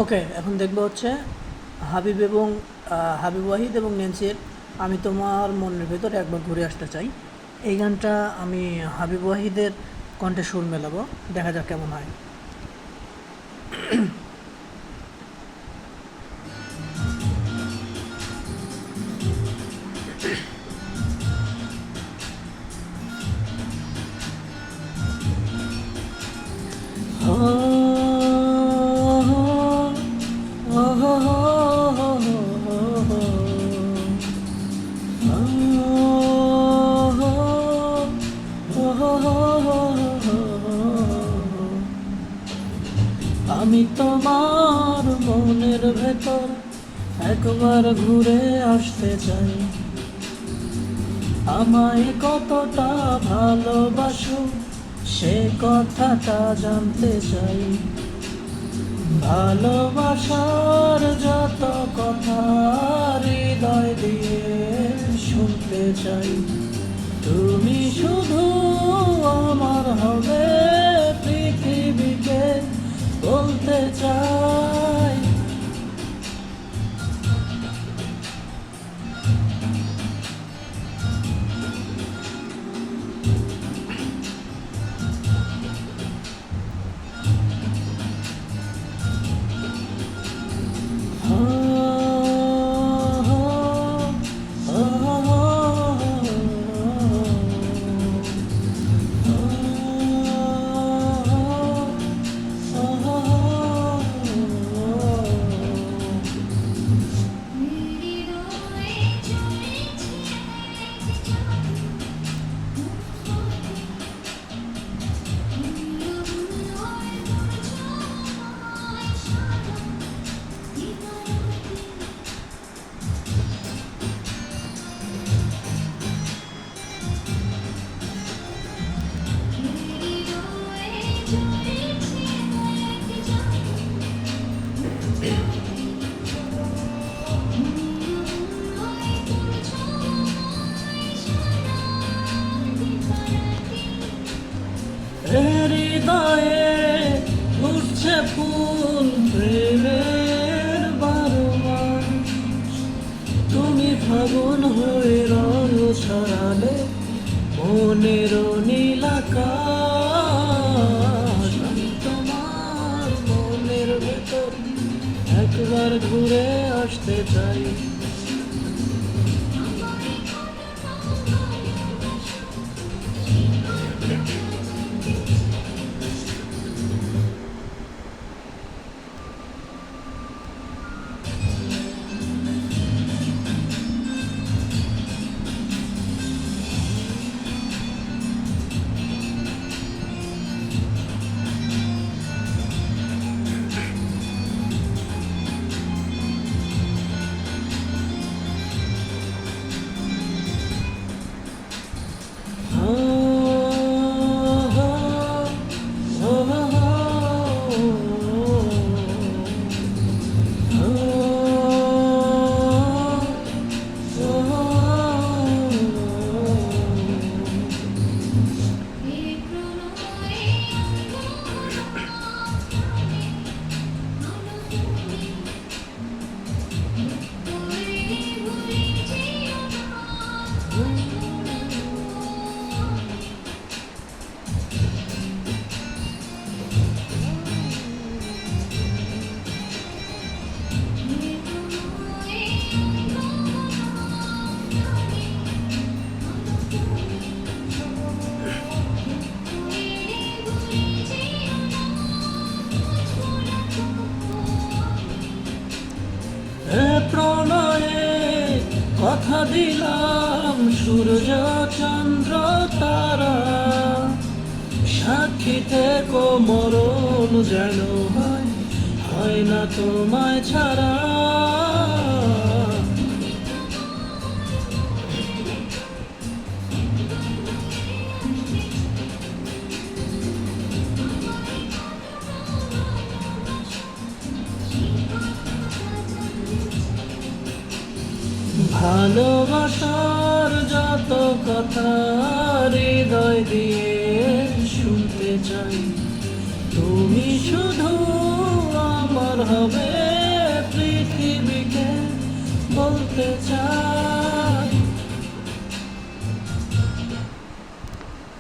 ওকে, এখন দেখবো হচ্ছে হাবিব এবং হাবিব ওয়াহিদ এবং ন্যান্সির আমি তোমার মনের ভেতরে একবার ঘুরে আসতে চাই। এই গানটা আমি হাবিব ওয়াহিদের কণ্ঠে সুর মেলাবো, দেখা যাক কেমন হয়। আমি তোমার মনের ভেতর একবার ঘুরে আসতে চাই। আমায় কতটা ভালোবাসো সে কথাটা জানতে চাই। ভালোবাসার যত কথা হৃদয় দিয়ে শুনতে চাই। তুমি শুধু আমার হবে পৃথিবীকে বলতে চাই। হৃদয়ে উঠছে ফুল প্রেমের বারবার। তুমি ফাগুন হয়ে রং ছড়ালে মনের নীল আকাশ। আমি তোমার মনের ভেতর একবার ঘুরে আসতে চাই। প্রণয়ে কথা দিলাম সূর্য চন্দ্র তারা। সাক্ষীতে মরণ যেন হয় না তোমায় ছাড়া। ভালোবাসার যত কথা হৃদয় দিয়ে শুনতে চাই। তুমি শুধু আমার হবে পৃথিবীকে বলতে চাই